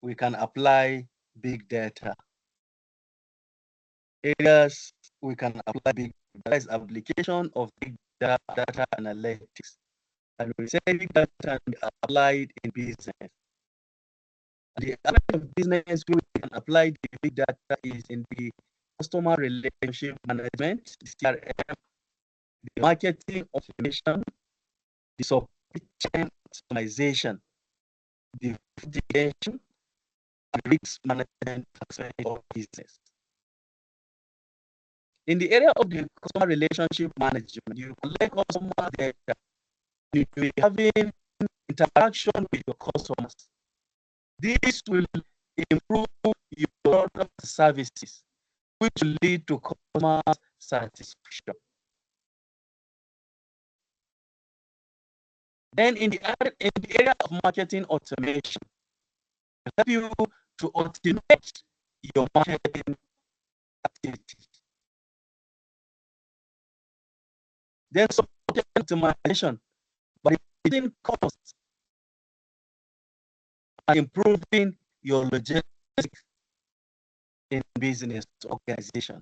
we can apply big data. Areas we can apply big data is application of big data analytics. And we say big data can be applied in business. The area of business where we can apply the big data is in the customer relationship management, the CRM, the marketing automation, the supply chain optimization, the mitigation, and risk management aspect of business. In the area of the customer relationship management, you collect customer data. You will be having interaction with your customers. This will improve your product services, which will lead to customer satisfaction. Then in the area of marketing automation, it help you to automate your marketing activities. Then support optimization by reducing costs and improving your logistics in business organization.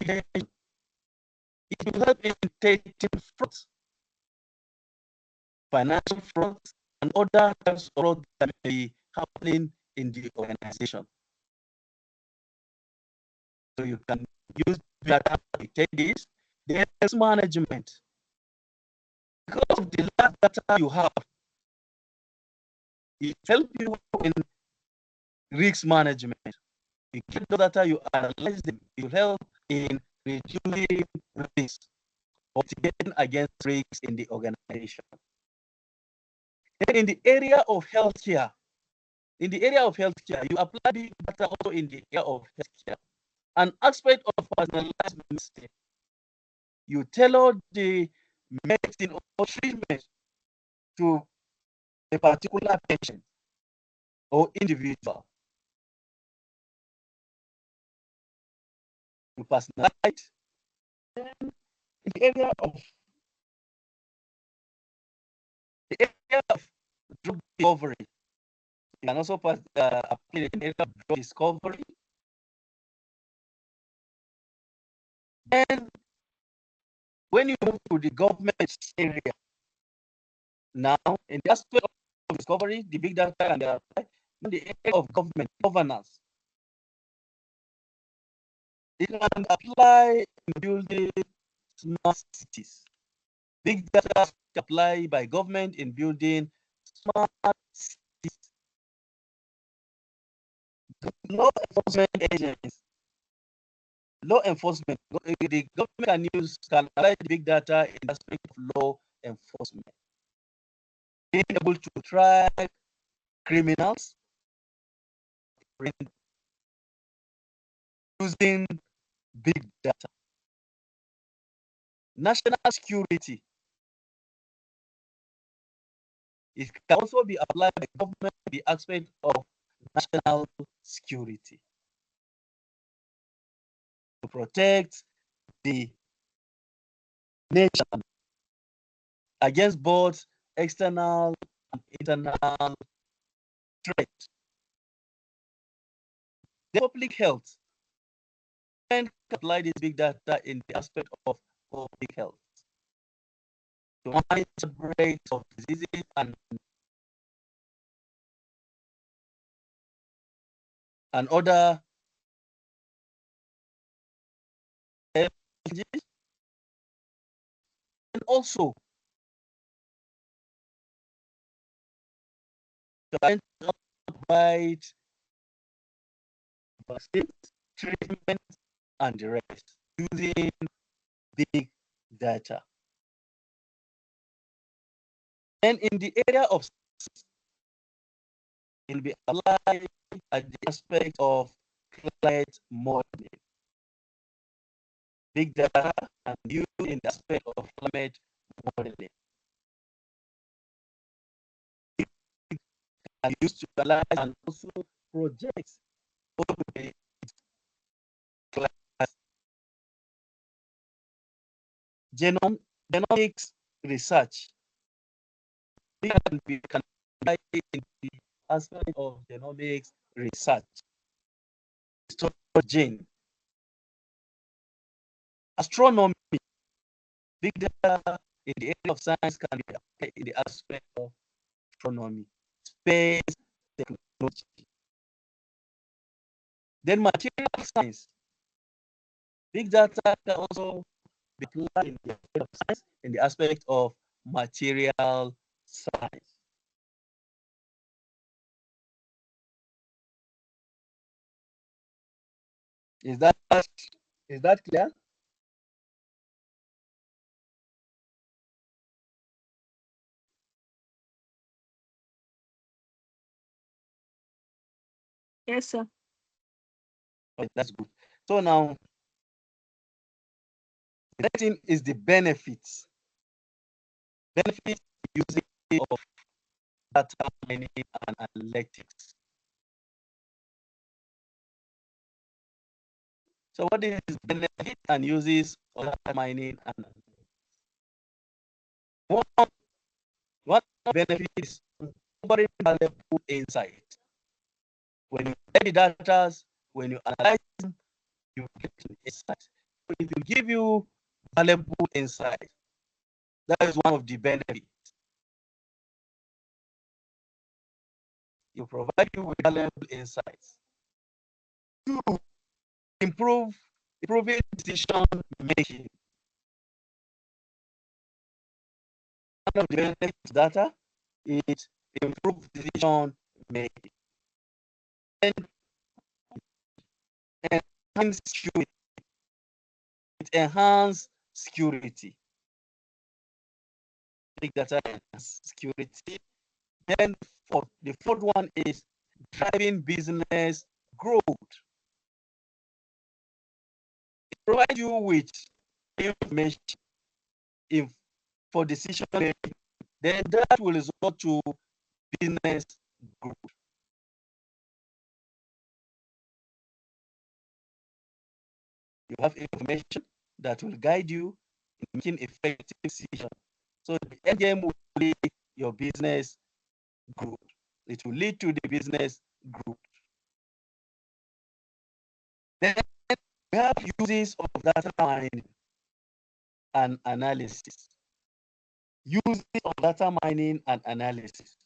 Then it will help in taking fraud, financial fraud, and other types of fraud that may be happening in the organization. So you can use data to take this. The risk management. Because of the large data you have, it helps you in risk management. You get the data, you analyze them, it will help in reducing risk or mitigating against risks in the organization. Then in the area of healthcare, you apply big data also in the area of healthcare. An aspect of personalized medicine, you tailor the medicine or treatment to a particular patient or individual. You personalize. Then in the area of drug discovery, you can also apply in the area of drug discovery. And when you move to the government area, now in the aspect of discovery, the big data and the area of government governance, it can apply in building smart cities. Big data apply by government in building smart cities. Law enforcement agents, the government can apply the big data in the aspect of law enforcement, being able to track criminals using big data. National security, it can also be applied by government in the aspect of national security to protect the nation against both external and internal threats. The public health can apply this big data in the aspect of public health to manage outbreaks of diseases and other challenges, and also to provide vaccines, treatment, and the rest using big data. And in the area of it will be applied at the aspect of climate modeling. Big data and used in the aspect of climate modeling. It can be used to analyze and also project genomics research. We can in the aspect of genomics research, gene, astronomy, big data in the area of science can be applied in the aspect of astronomy, space, technology. Then material science, big data can also be applied in the area of science in the aspect of material science. Is that clear? Yes, sir. Oh, that's good. So now, the next thing is the benefits. Benefits using of data mining and analytics. So what is benefit and uses of data mining and analytics? One benefit is uncovering valuable insight. When you get the data, when you analyze them, you get an insight. So it will give you valuable insight. That is one of the benefits. You provide you with valuable insights. Two, improving decision making. One of the benefits of data is improve decision making. And enhance security. It enhance security. Big data enhance security. Then for the fourth one is driving business growth. It provides you with information if for decision making. Then that will result to business growth. You have information that will guide you in making effective decisions. So the end game will be your business growth. It will lead to the business growth. Then we have uses of data mining and analysis. Uses of data mining and analysis.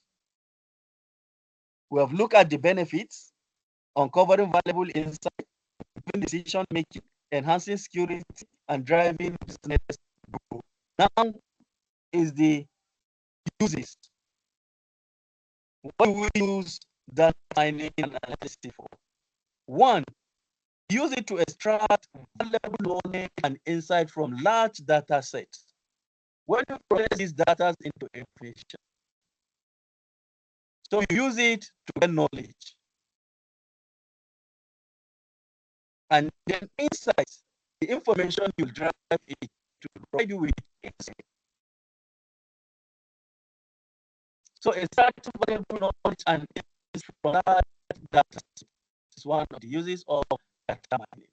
We have looked at the benefits, uncovering valuable insight, improving decision making, enhancing security, and driving business growth. Now is the uses. What do we use data mining and analysis for? One, use it to extract valuable knowledge and insight from large data sets. When you process these data into information, so you use it to get knowledge. And then insights, the information you drive it to provide you with insight. So extract valuable knowledge and insights from that data set is one of the uses of data mining.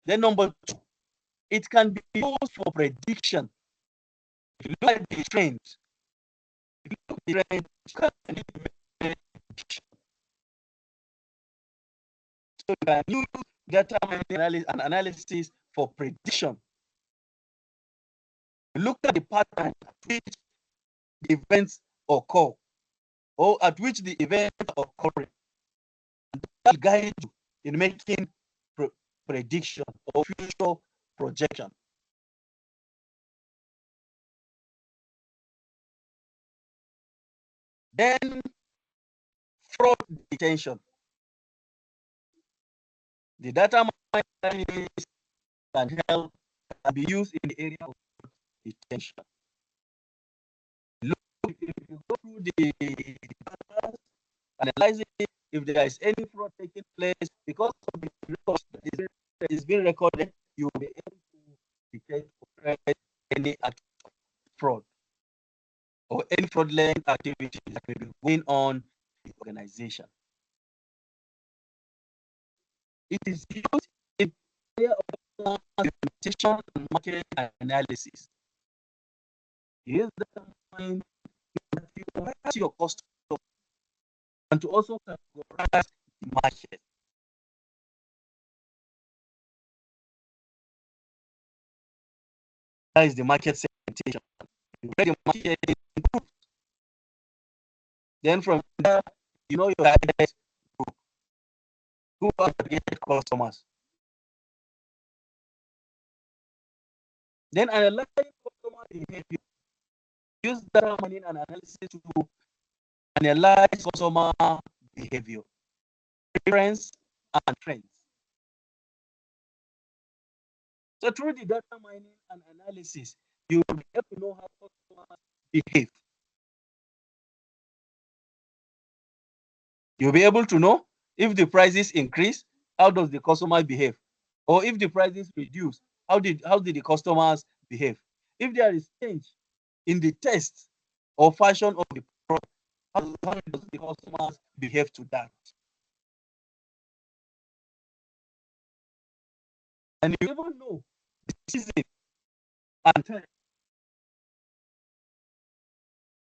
Then number two, it can be used for prediction. If you look at the trends, if you look at the trend, you can make prediction. So you can use data mining and analysis for prediction. You look at the pattern at which the events occur, or at which the events are occurring. And that will guide you in making prediction or future projection. Then fraud detection. The data mining can help, can be used in the area of detection. Look, if you go through the data, analyze it, if there is any fraud taking place, because of the records that is being recorded, you will be able to detect or trace any fraud or any fraudulent activity that may be going on in the organization. It is used in the area of implementation and market analysis. Use data mining to your customer and to also categorize the market. That is the market segmentation. You get the market in groups. Then from there, you know your target group. Who are target customers? Then analyze customer behavior. Use data mining and analysis to analyze customer behavior, preference, and trends. So through the data mining and analysis, you will be able to know how customers behave. You'll be able to know if the prices increase, how does the customer behave? Or if the prices reduce, how did the customers behave? If there is change in the taste or fashion of the product, how does the customers behave to that? And you even know the season and time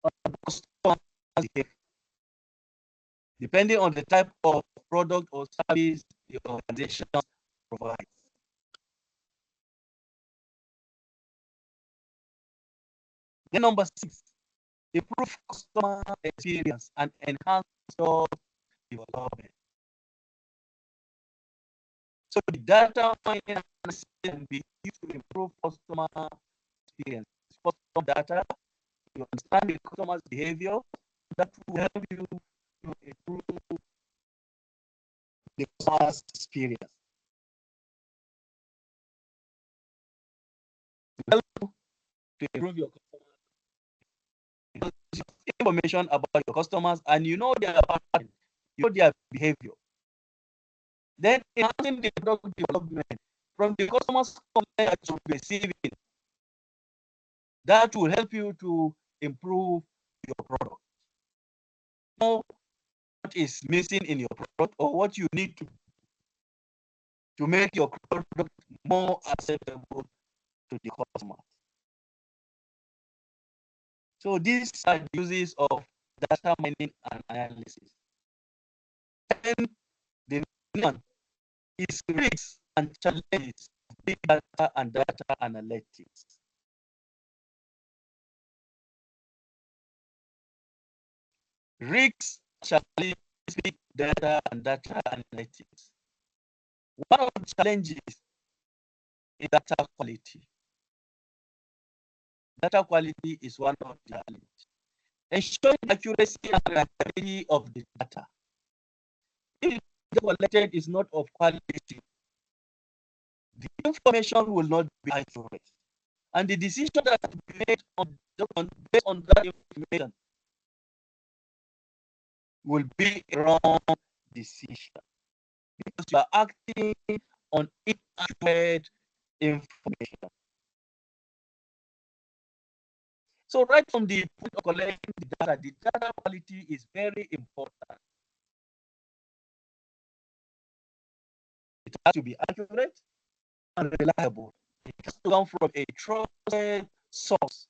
of the customer's behavior, depending on the type of product or service the organization provides. Then number 6, improve customer experience and enhance your development. So the data mining analysis can be used to improve customer experience. Customer data, you understand the customer's behavior, that will help you to improve the customer's experience. Help to improve your information about your customers, and you know their pattern, you know their behavior. Then enhancing the product development from the customer's complaint that you're receiving, that will help you to improve your product. Know what is missing in your product or what you need to make your product more acceptable to the customer. So these are the uses of data mining and analysis. And the next one is risks and challenges of big data and data analytics. Risks, challenges, big data and data analytics. One of the challenges is data quality. Data quality is one of the challenges. Ensuring accuracy and reliability of the data. If the data collected is not of quality, the information will not be accurate. And the decision that will be made based on that information will be a wrong decision because you are acting on inaccurate information. So right from the point of collecting the data quality is very important. It has to be accurate and reliable. It has to come from a trusted source.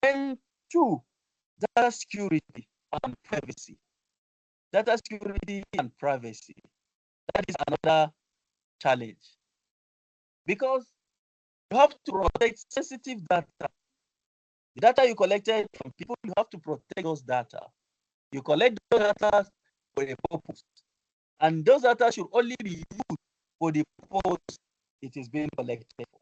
And 2, data security and privacy. Data security and privacy. That is another challenge because you have to protect sensitive data. The data you collected from people, you have to protect those data. You collect those data for a purpose, and those data should only be used for the purpose it is being collected for.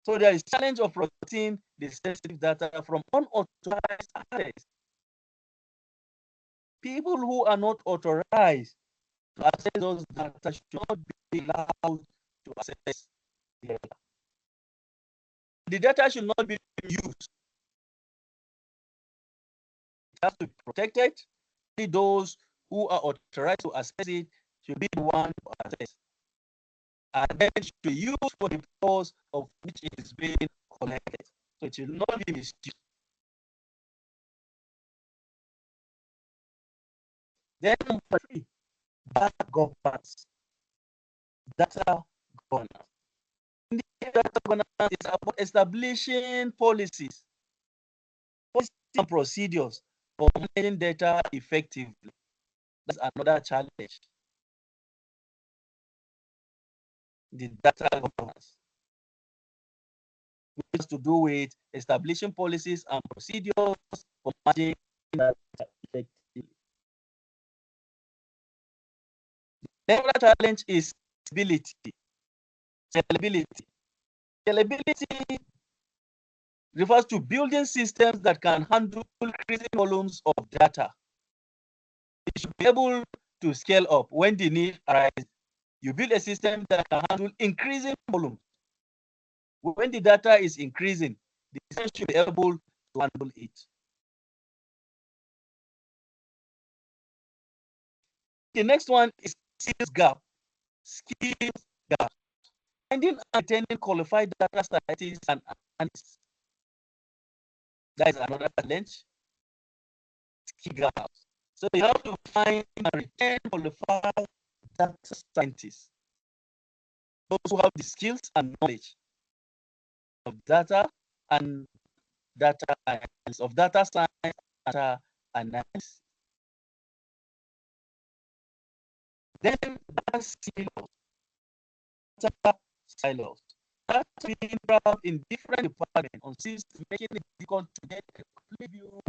So there is challenge of protecting the sensitive data from unauthorized access. People who are not authorized to access those data should not be allowed to access the data. The data should not be used. It has to be protected. Only those who are authorized to access it should be the one to access. And then it should be used for the purpose of which it is being collected. So it should not be misused. Then number 3, data governance. Data governance. Data governance is about establishing policies and procedures for managing data effectively. That's another challenge. The data governance, which has to do with establishing policies and procedures for managing data effectively. Another challenge is scalability. Scalability. Scalability refers to building systems that can handle increasing volumes of data. It should be able to scale up when the need arises. You build a system that can handle increasing volumes. When the data is increasing, the system should be able to handle it. The next one is skills gap. Skills gap. Finding and attending qualified data scientists and analysts. That is another challenge. Skill gap. So you have to find and retain qualified data scientists, those who have the skills and knowledge of data and data analysis, of data science, data analysis. Then data silos. Data silos. That's being involved in different departments on systems, making it difficult to get a complete view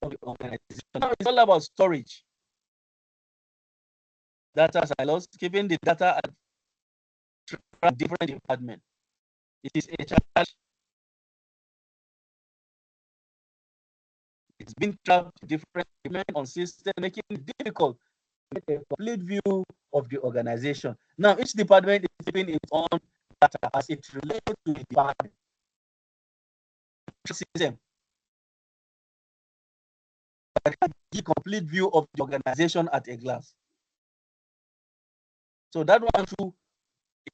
of the organization. Now it's all about storage. Data silos, keeping the data at different departments. It is a challenge. It's been trapped different departments on systems, making it difficult to get a complete view of the organization. Now each department is keeping its own data as it relates to the department system that can give complete view of the organization at a glance. So that one too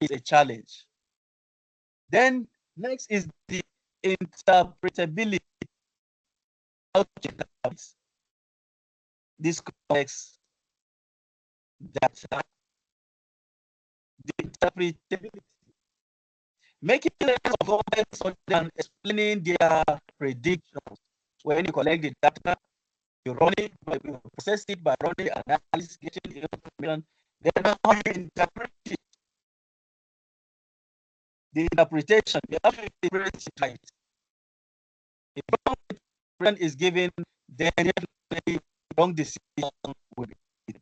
is a challenge. Then next is the interpretability. This complex data, the interpretability, making sense of complex and explaining their predictions. When you collect the data, you run it, you process it by running analysis, getting information, then how you interpret it. The interpretation, you have to interpret it right. If wrong interpretation is given, then definitely wrong decision will be made.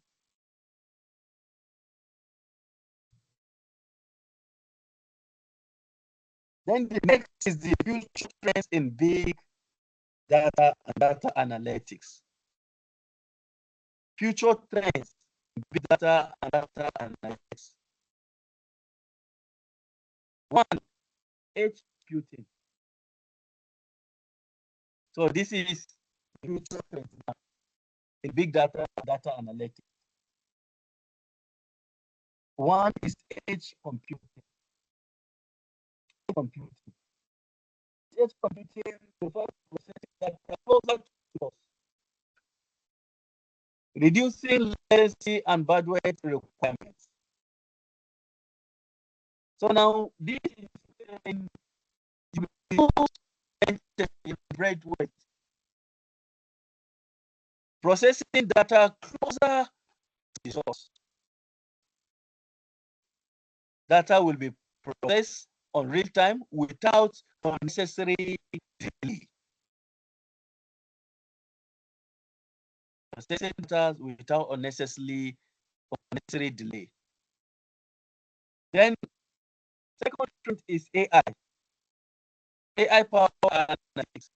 Then the next is the future trends in big data and data analytics. Future trends in big data and data analytics. One, edge computing. So this is future trends in big data and data analytics. One is edge computing. Edge computing refers to processing data closer to us, reducing latency and bandwidth requirements. So now this is in weight, processing data closer to the source. Data will be processed on real time without unnecessary delay. Processing data without unnecessary delay. Then second trend is AI. AI power analytics.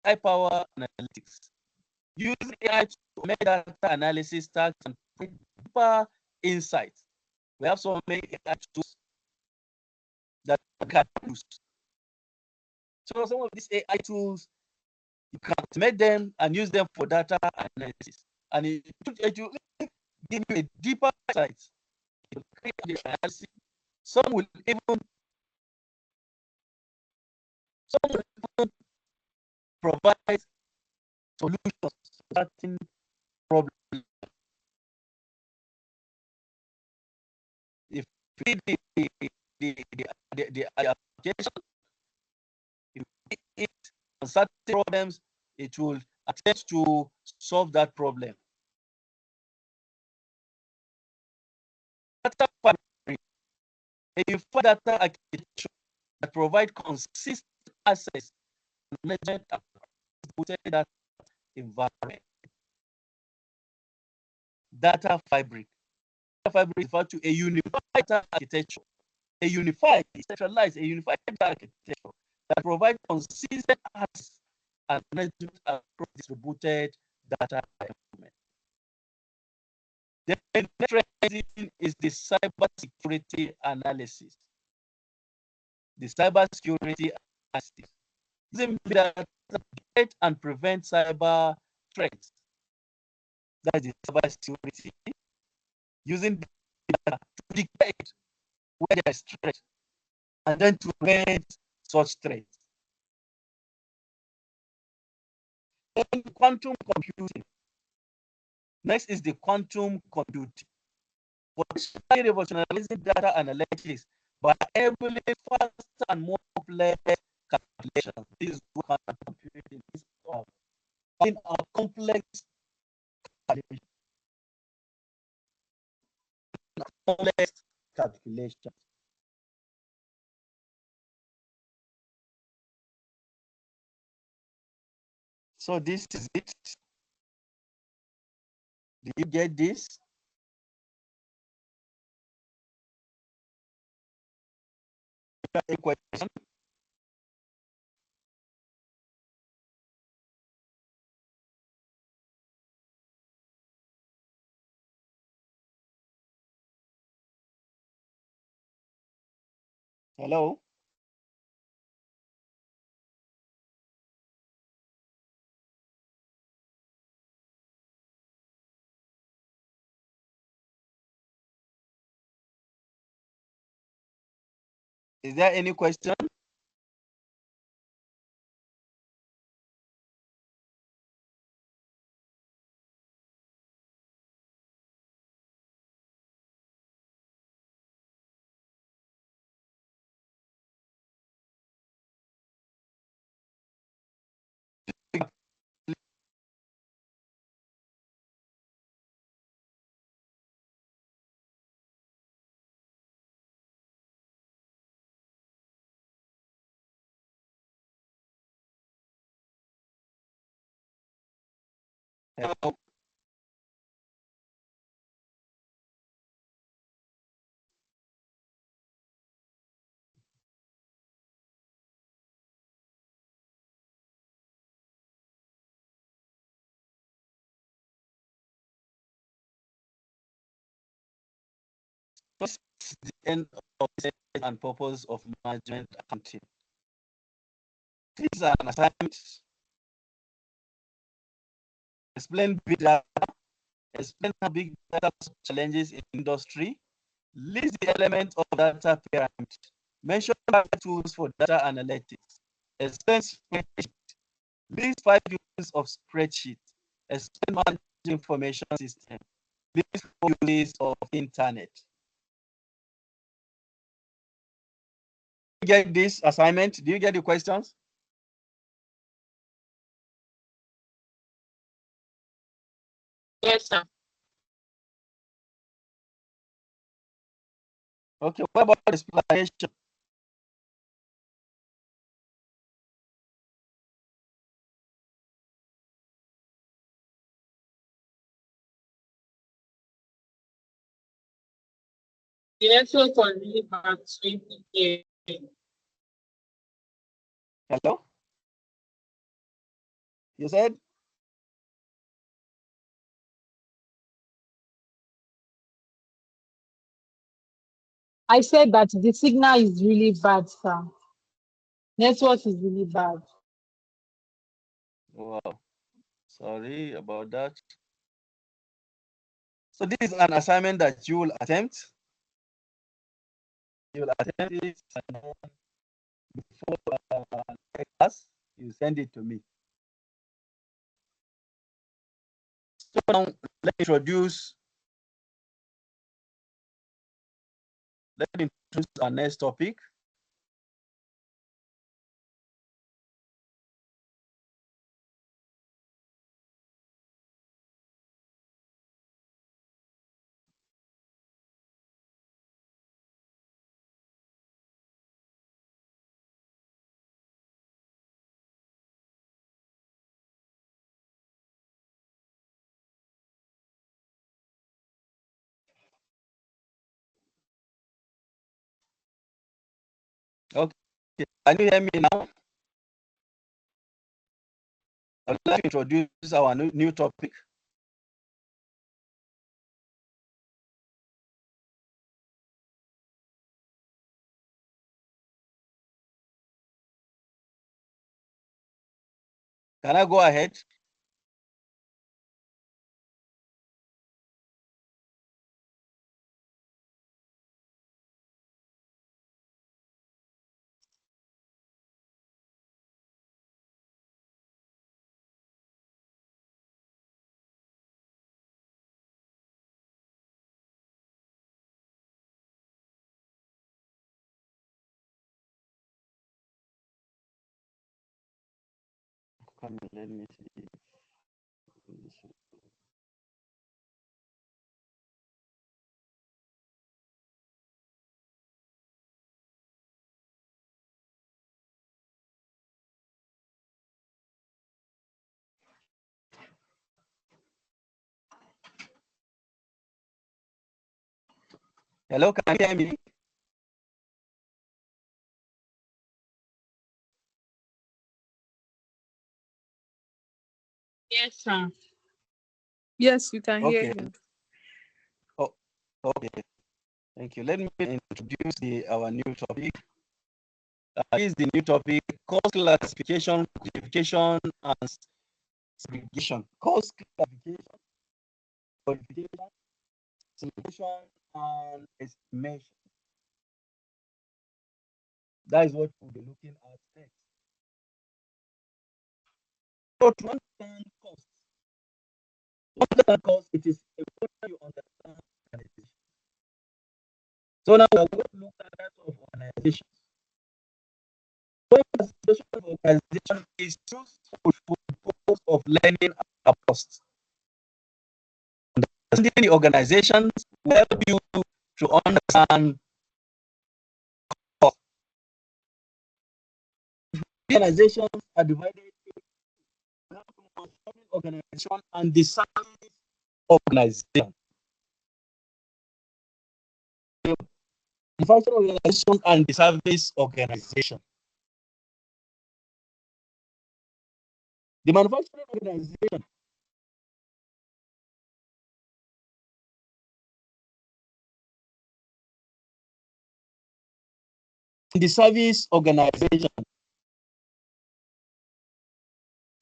AI power analytics. Using AI to make data analysis tasks and deeper insights. We have so many AI tools that can use. So some of these AI tools, you can automate them and use them for data analysis. And it will give you a deeper insight. It will create the analysis. Some will even provide solutions to certain problems. If the application. If it on certain problems, it will attempt to solve that problem. Data fabric, a unified data architecture that provide consistent access and management across distributed data environment. Data fabric. Data fabric refers to a unified data architecture, a unified, centralized, a unified data architecture that provides consistent access and management across distributed data environment. The next reason is the cybersecurity analysis. The cybersecurity analysis using data to detect and prevent cyber threats. That is the cybersecurity. Using data to detect where there is threat and then to prevent such threats. Then quantum computing. Next is the quantum computing. Potentially revolutionizing data analytics by enabling faster and more complex calculations. This is what quantum computing is of. Finding out complex calculations. Complex calculations. So this is it. Do you get this? A question? Hello? Is there any question? Hello? This is the end of the and purpose of management accounting. These are an assignment. Explain big data. Explain how big data challenges in industry. List the elements of data pyramid. Mention tools for data analytics. Explain spreadsheet. List 5 uses of spreadsheet. Explain management information system. List 4 uses of internet. Get this assignment? Do you get the questions? Yes, sir. Okay, what about explanation? The network was really bad 20 Hello? You said? I said that the signal is really bad, sir. Network is really bad. Wow, sorry about that. So this is an assignment that you will attempt. You will attempt it, and then before class, you send it to me. So now let me introduce introduce our next topic. Okay, can you hear me now? I'd like to introduce our new topic. Can I go ahead? Come on, let me see. Hello, can you hear me? Yes, sir. Yes, we can hear Okay. you. Oh, okay. Thank you. Let me introduce our new topic. This is the new topic: cost classification, quantification, and segregation. Cost classification, quantification, segregation, and estimation. That is what we'll be looking at next. So to understand cost, it is important you understand organization. So now we are going to look at types of organization. One classification of organization is used for the purpose of learning about cost. Understanding the organizations will help you to understand cost. Organizations are divided into manufacturing organization and the service organization. Manufacturing organization and the service organization. The manufacturing organization and the service organization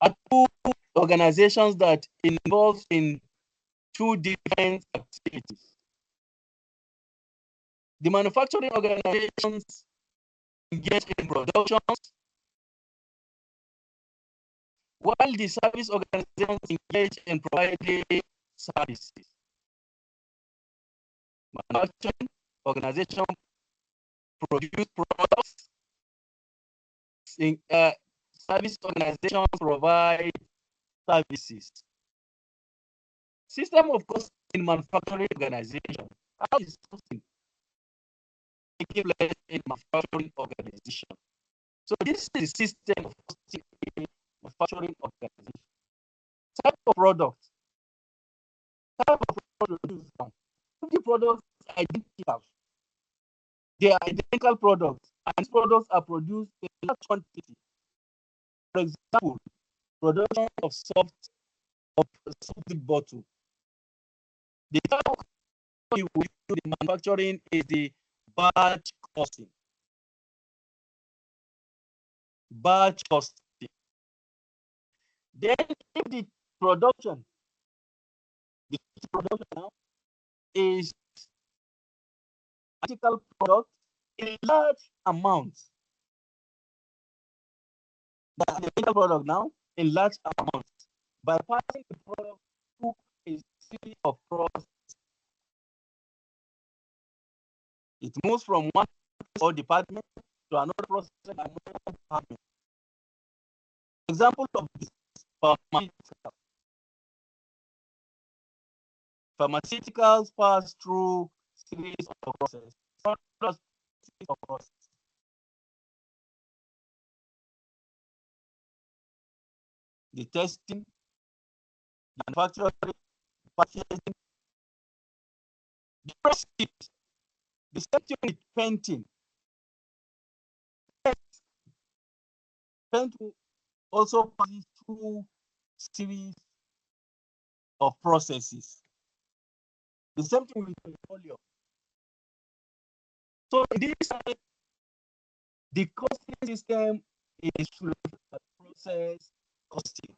are two organizations that involve in two different activities. The manufacturing organizations engage in production, while the service organizations engage in providing services. Manufacturing organization produce products, service organizations provide services. System of costing in manufacturing organization. How is costing taking place in manufacturing organization? So this is the system of costing in manufacturing organization. Type of product. Type of product. If the products are identical, they are identical products, and these products are produced in large quantity. For example, production of soft bottle. The type of we do the manufacturing is the batch costing. Batch costing. Then if the production, the production now is article product in large amounts. That's the article product now in large amounts. By passing the product through a series of processes. It moves from one or department to another process and another department. Example of this: pharmaceuticals pass through series of processes. The testing, manufacturing, packaging, the process. The same thing with painting. Paint also passes through series of processes. The same thing with petroleum. So in this side, the costing system is process costing.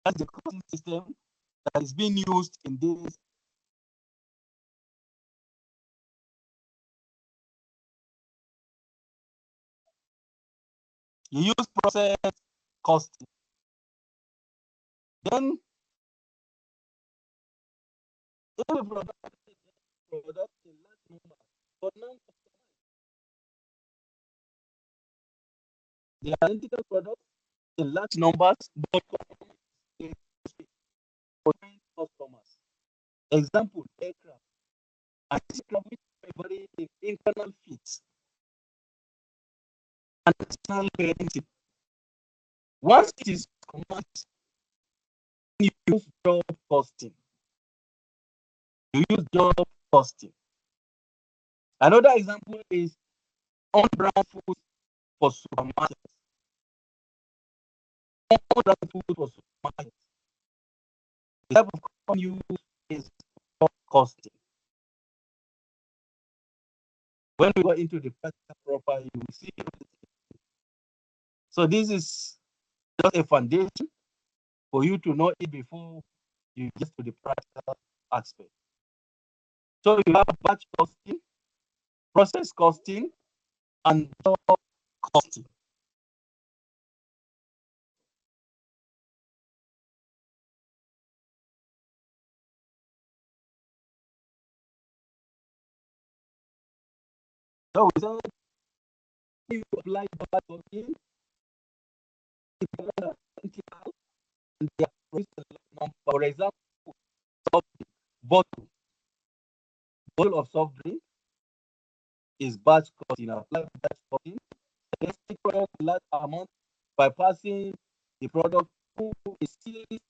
That's the costing system that is being used in this. You use process costing. Then every product in large number, but now the identical products in large numbers, but for customers. Example, aircraft. And this aircraft with very internal fits and external parenting. Once it is commanded, you use job costing. You use job costing. Another example is on-brand food for supermarkets. On-brand food for supermarkets. The type of cost used is job costing. When we go into the practical proper, you will see. So this is just a foundation for you to know it before you get to the practical aspect. So you have batch costing, process costing, and job costing. So without you apply batch costing, and they are, for example, bottle of soft drink is batch costing. Apply batch costing. Domestic product large amount by passing the product through a series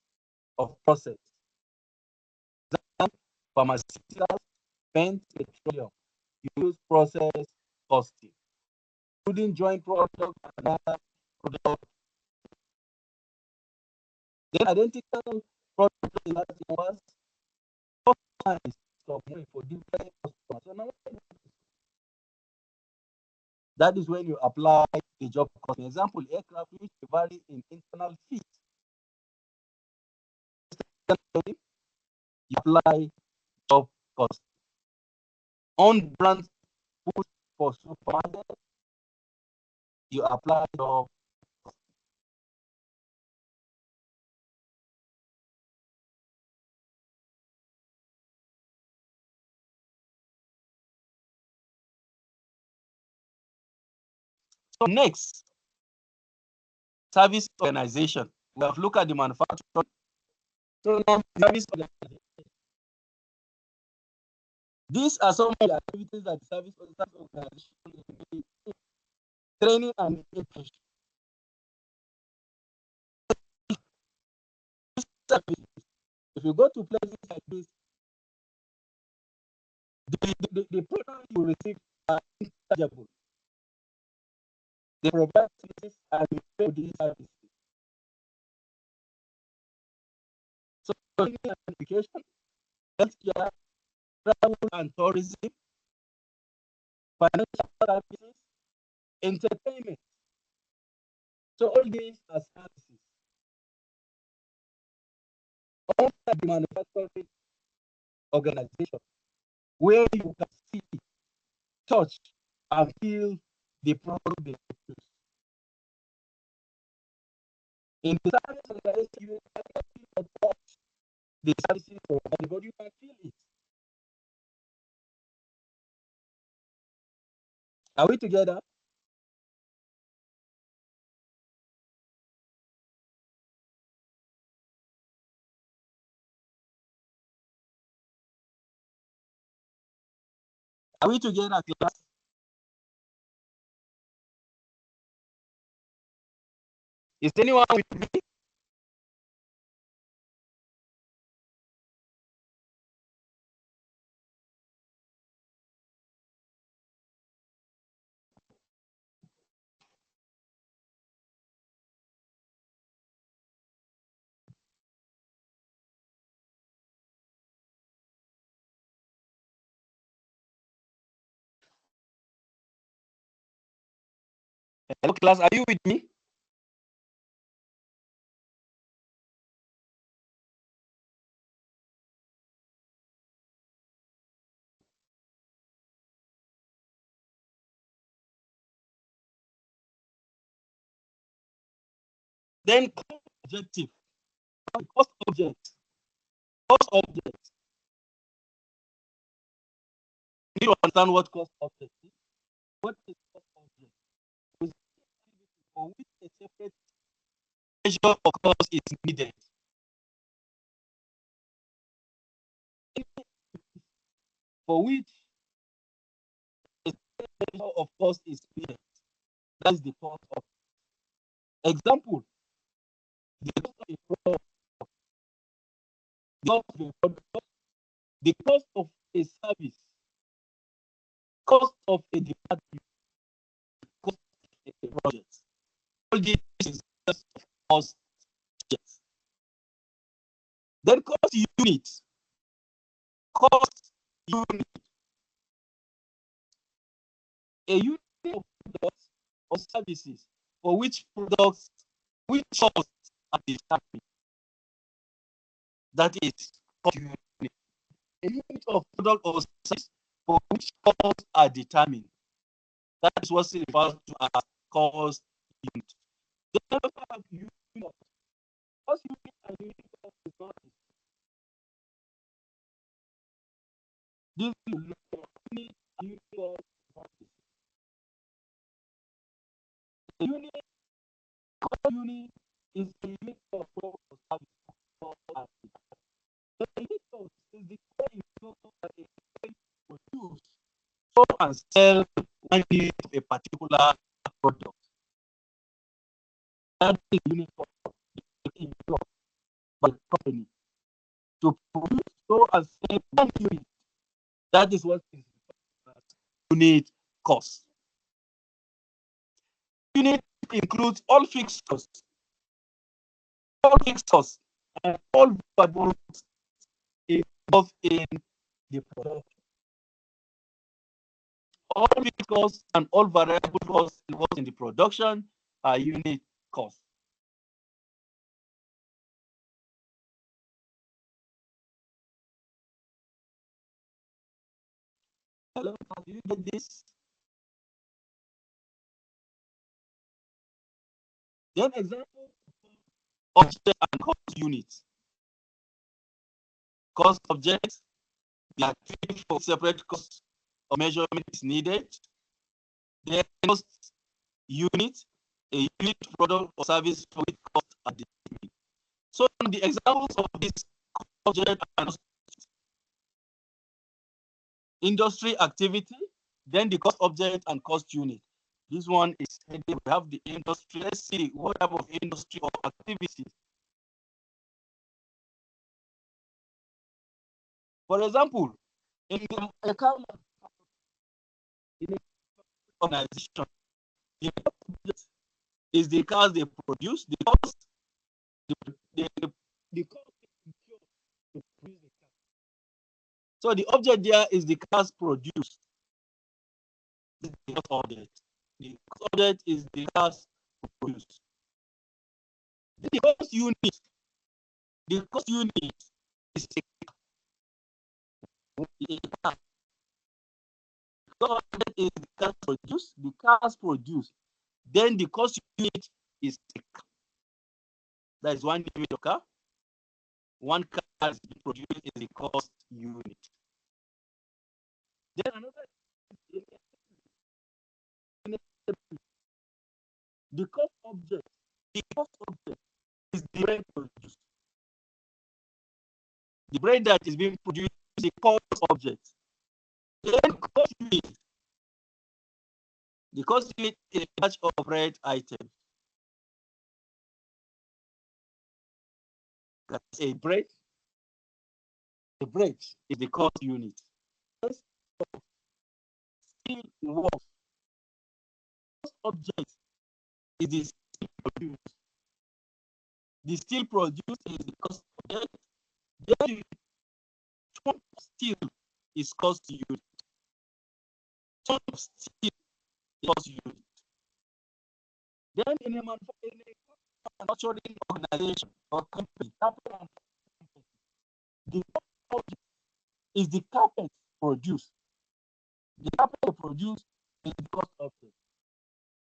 of process. Pharmaceuticals, paint, petroleum. Use process costing. Including joint product and another product. Then identical product in large numbers. Customized for different customers. So now that is when you apply the job cost. Example, aircraft which vary in internal feet. You apply job cost. On brand food for supermarket, you apply job cost. So next, service organization. We have looked at the manufacturer. So now service organization. These are some of the activities that the service organization is training and education. If you go to places like this, the product you receive are intangible. They provide services and you pay for these services. So training and education, healthcare, travel and tourism, financial services, entertainment. So all these are services. All the manufacturing organization where you can see, touch, and feel the product they produce. In the service organization, you can feel touch the services provided, but you can feel it. Are we together? Are we together, class? Is anyone with me? Hello, class. Are you with me? Then cost objective. Cost object. Cost object. Do you understand what cost object is? What is cost object? Is for which a separate measure of cost is needed. For which a separate measure of cost is needed. That is the cost of. Example: the cost of a product, the cost of a product, the cost of a service, cost of a department, cost of a project. All this is just cost. Then cost unit. Cost unit. A unit of products or services for which costs are determined. That is cost unit. A unit of product or service for which costs are determined. That is what's referred to as cost unit. Then we have unit of cost unit and unit of resources. This is unit and unit of resources. The unit is a unit of product or service. The unit of is the unit that a produce, store and sell one unit of a particular product. That is the unit of by the company to produce, store and sell one unit. That is what is unit cost. Unit includes all fixed costs, and all variables involved in the production. All fixed costs and all variable costs involved in the production are unit costs. Hello, do you get this? Then example object and cost units. Cost objects, the activity for separate cost of measurement is needed. Then cost unit, a unit product or service for which costs are determined. So the examples of this object and industry activity, then the cost object and cost unit. This one is we have the industry. Let's see what type of industry or activities. For example, in the organization, the cost is the cars they produce, the cost, the cost to produce the car. So the object there is the cars produced. The cost object. The cost object is the cars produced. The cost unit. The cost unit is a car. The cost object is the cars produced. The cars produced. Then the cost unit is a car. That is one unit of car. One car is produced is the cost unit. Then another The cost object is the bread produced. The bread that is being produced is the cost object. Then the cost unit is a batch of bread items. That's a bread. The bread is the cost unit. Still works. Cost object is the steel produced. The steel produced is the cost object. Then the steel is cost unit. Ton of steel is cost unit. Then in a manufacturing organization or company, the object is the carpet produced. The carpet produced is the cost object.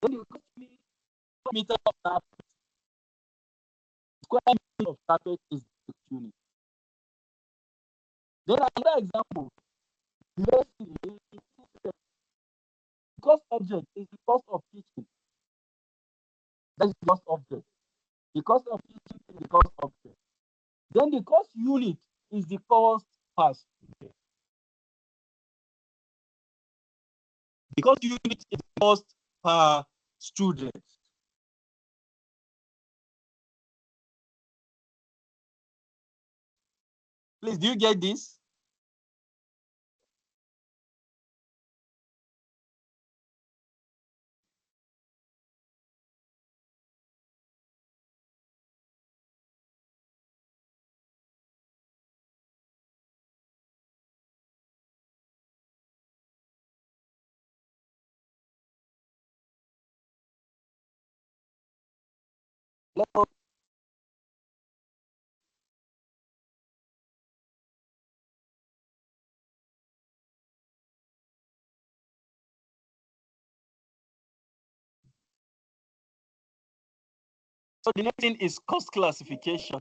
Then the cost meter of carpet, square meter of carpet is the unit. Then another example, the cost object is the cost of teaching. That's the cost object. The cost of teaching is the cost object. Then the cost unit is the cost per student. The cost unit is the cost per student. Please, do you get this? Hello? So the next thing is cost classification.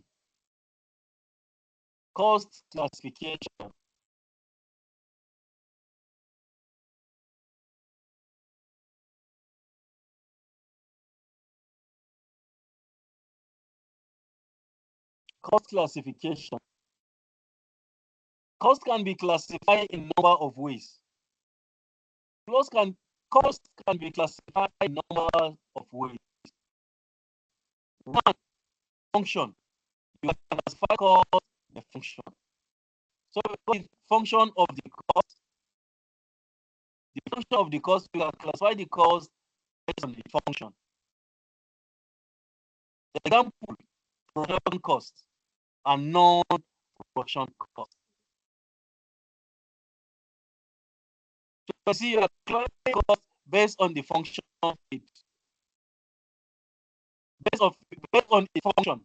Cost classification. Cost classification. Cost can be classified in a number of ways. Cost can be classified in a number of ways. One, function. You can classify cost the function. So the function of the cost, you can classify the cost based on the function. Example, production cost and non-production cost. So you see, you are classifying cost based on the function of it. Based on the function.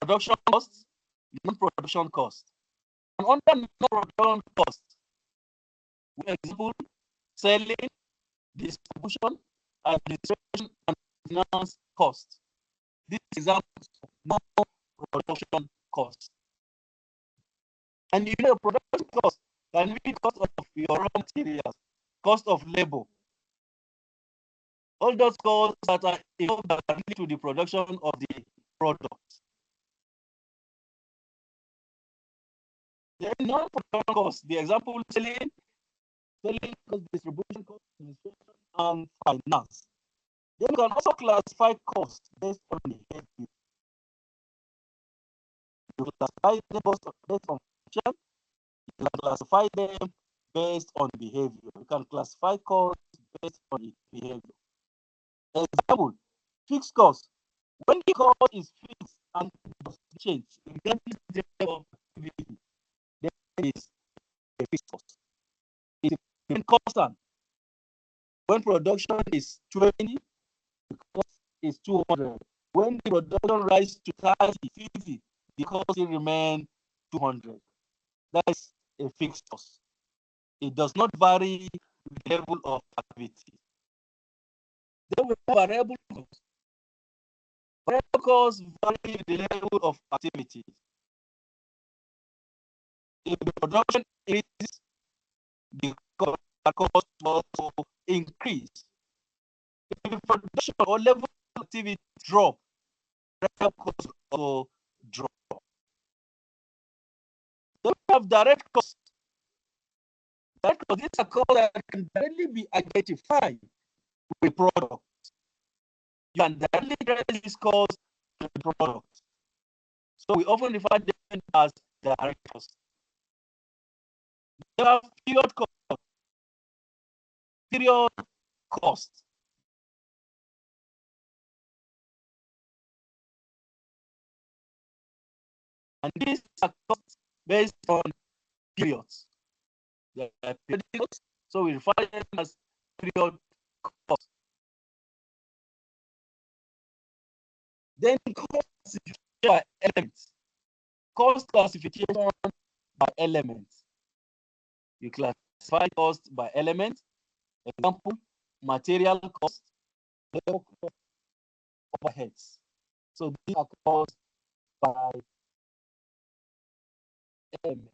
Production cost, non-production cost. And under non-production cost, for example, selling, distribution, administration, and finance cost. This is examples of non-production cost. And you know, production cost can be cost of your raw materials, cost of labor, all those costs that are involved that are related to the production of the product. Then non-production costs, the example selling cost, distribution cost, administration, and finance. Then you can also classify costs based on the heading. You classify them based on function. You can classify them based on behavior. You can classify costs based on its behavior. Example, fixed cost. When the cost is fixed and does change, then this of activity, then is a fixed cost. It is constant. When production is 20, the cost is 200. When the production rises to 30, 50, the cost will remain 200. That's a fixed cost. It does not vary with the level of activity. Then we have variable cost. Variable costs vary with the level of activity. If the production increases, the cost also increase, if the production or level of activity drop, variable costs also drop. So we have direct costs. Direct costs, these are costs that can directly be identified with product. You can directly trace these costs to the product. So we often refer to them as direct costs. There are period costs. Period costs. And these are costs based on periods. They are periodic costs, so we refer to them as period costs. Then cost classification by elements. Cost classification by elements. You classify costs by elements. Example, material cost, labor cost, overheads. So these are costs by elements.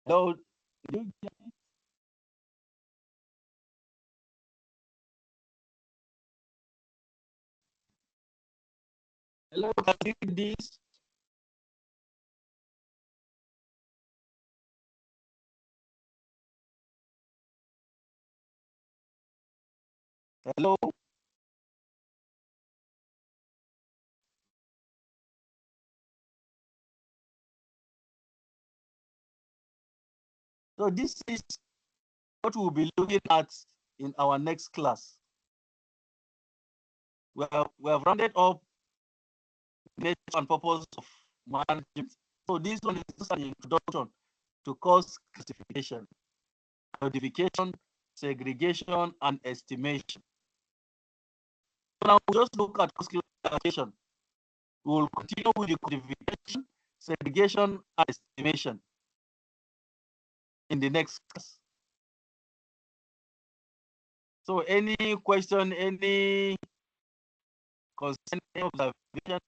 Hello, hello, can you read this? Hello. So this is what we'll be looking at in our next class. We have rounded up the nature and purpose of management. So this one is just an introduction to cost classification, notification, segregation, and estimation. So now we'll just look at cost classification. We will continue with the quantification, segregation, and estimation in the next class. So any question, any concern, any observation?